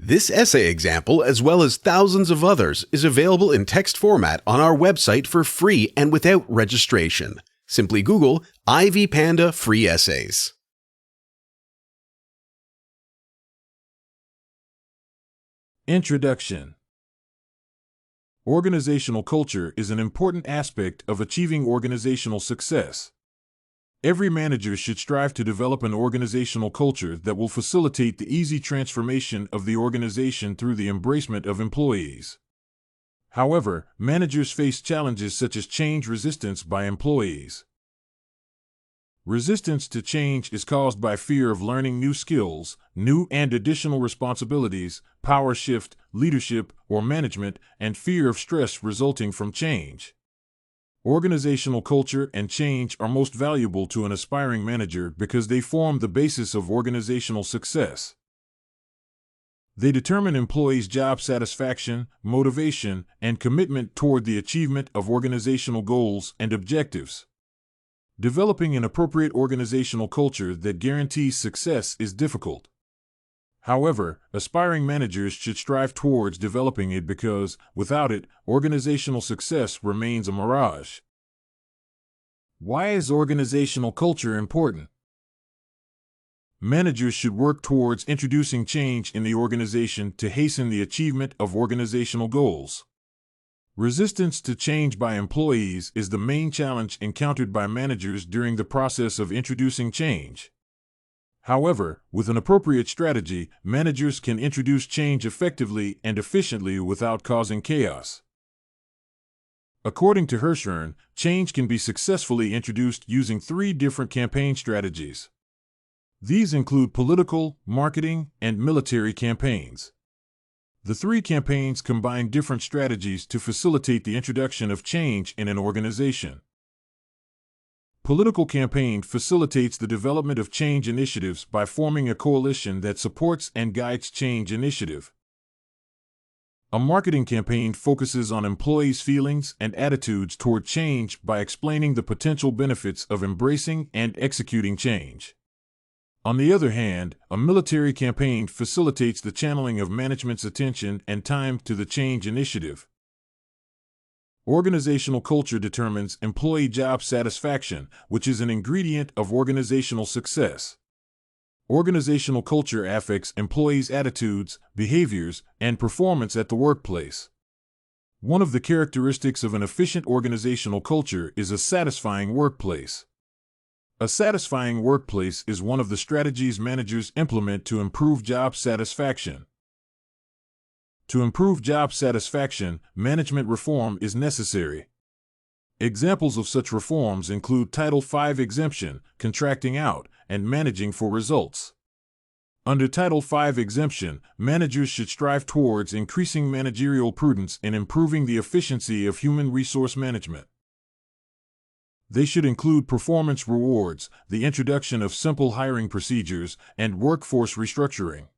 This essay example, as well as thousands of others, is available in text format on our website for free and without registration. Simply Google Ivy Panda Free Essays. Introduction. Organizational culture is an important aspect of achieving organizational success. Every manager should strive to develop an organizational culture that will facilitate the easy transformation of the organization through the embracement of employees. However, managers face challenges such as change resistance by employees. Resistance to change is caused by fear of learning new skills, new and additional responsibilities, power shift, leadership, or management, and fear of stress resulting from change. Organizational culture and change are most valuable to an aspiring manager because they form the basis of organizational success. They determine employees' job satisfaction, motivation, and commitment toward the achievement of organizational goals and objectives. Developing an appropriate organizational culture that guarantees success is difficult. However, aspiring managers should strive towards developing it because, without it, organizational success remains a mirage. Why is organizational culture important? Managers should work towards introducing change in the organization to hasten the achievement of organizational goals. Resistance to change by employees is the main challenge encountered by managers during the process of introducing change. However, with an appropriate strategy, managers can introduce change effectively and efficiently without causing chaos. According to Hirschhorn, change can be successfully introduced using 3 different campaign strategies. These include political, marketing, and military campaigns. The 3 campaigns combine different strategies to facilitate the introduction of change in an organization. Political campaign facilitates the development of change initiatives by forming a coalition that supports and guides change initiative. A marketing campaign focuses on employees' feelings and attitudes toward change by explaining the potential benefits of embracing and executing change. On the other hand, a military campaign facilitates the channeling of management's attention and time to the change initiative. Organizational culture determines employee job satisfaction, which is an ingredient of organizational success. Organizational culture affects employees' attitudes, behaviors, and performance at the workplace. One of the characteristics of an efficient organizational culture is a satisfying workplace. A satisfying workplace is one of the strategies managers implement to improve job satisfaction. To improve job satisfaction, management reform is necessary. Examples of such reforms include Title V exemption, contracting out, and managing for results. Under Title V exemption, managers should strive towards increasing managerial prudence in improving the efficiency of human resource management. They should include performance rewards, the introduction of simple hiring procedures, and workforce restructuring.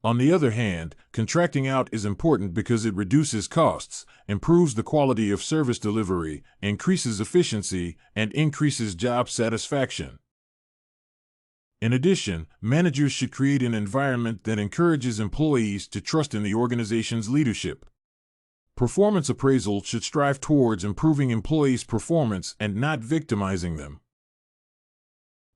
On the other hand, contracting out is important because it reduces costs, improves the quality of service delivery, increases efficiency, and increases job satisfaction. In addition, managers should create an environment that encourages employees to trust in the organization's leadership. Performance appraisal should strive towards improving employees' performance and not victimizing them.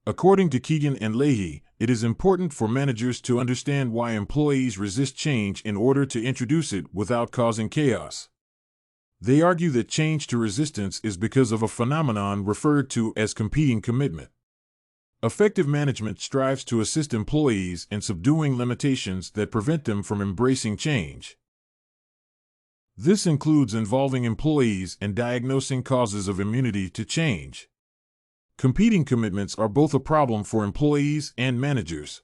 According to Kegan and Lahey, it is important for managers to understand why employees resist change in order to introduce it without causing chaos. They argue that change to resistance is because of a phenomenon referred to as competing commitment. Effective management strives to assist employees in subduing limitations that prevent them from embracing change. This includes involving employees in diagnosing causes of immunity to change. Competing commitments are both a problem for employees and managers.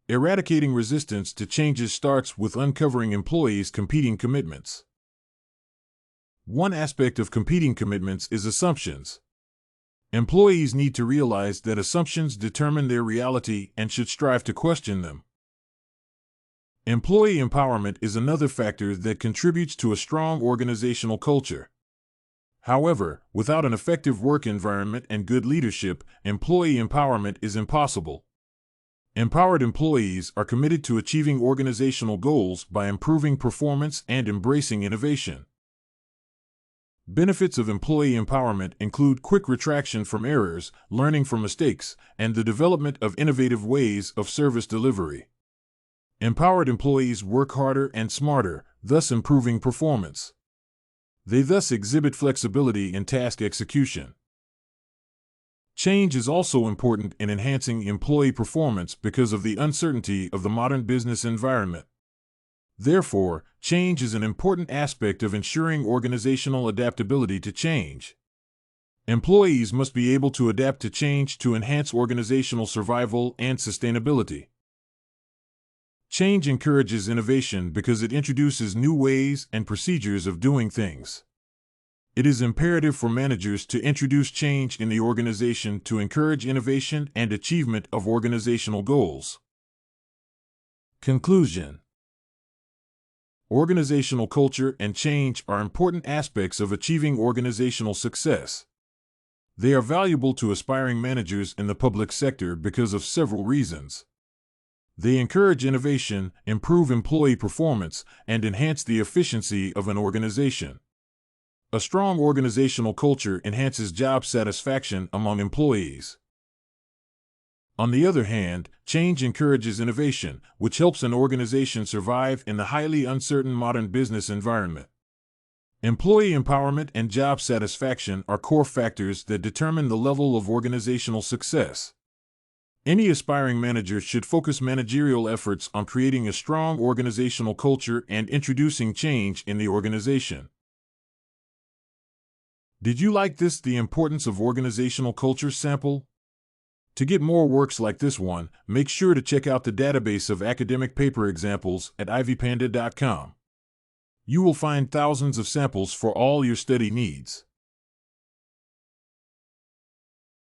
Eradicating resistance to changes starts with uncovering employees' competing commitments. One aspect of competing commitments is assumptions. Employees need to realize that assumptions determine their reality and should strive to question them. Employee empowerment is another factor that contributes to a strong organizational culture. However, without an effective work environment and good leadership, employee empowerment is impossible. Empowered employees are committed to achieving organizational goals by improving performance and embracing innovation. Benefits of employee empowerment include quick retraction from errors, learning from mistakes, and the development of innovative ways of service delivery. Empowered employees work harder and smarter, thus improving performance. They thus exhibit flexibility in task execution. Change is also important in enhancing employee performance because of the uncertainty of the modern business environment. Therefore, change is an important aspect of ensuring organizational adaptability to change. Employees must be able to adapt to change to enhance organizational survival and sustainability. Change encourages innovation because it introduces new ways and procedures of doing things. It is imperative for managers to introduce change in the organization to encourage innovation and achievement of organizational goals. Conclusion: organizational culture and change are important aspects of achieving organizational success. They are valuable to aspiring managers in the public sector because of several reasons. They encourage innovation, improve employee performance, and enhance the efficiency of an organization. A strong organizational culture enhances job satisfaction among employees. On the other hand, change encourages innovation, which helps an organization survive in the highly uncertain modern business environment. Employee empowerment and job satisfaction are core factors that determine the level of organizational success. Any aspiring manager should focus managerial efforts on creating a strong organizational culture and introducing change in the organization. Did you like this The Importance of Organizational Culture sample? To get more works like this one, make sure to check out the database of academic paper examples at ivpanda.com. You will find thousands of samples for all your study needs.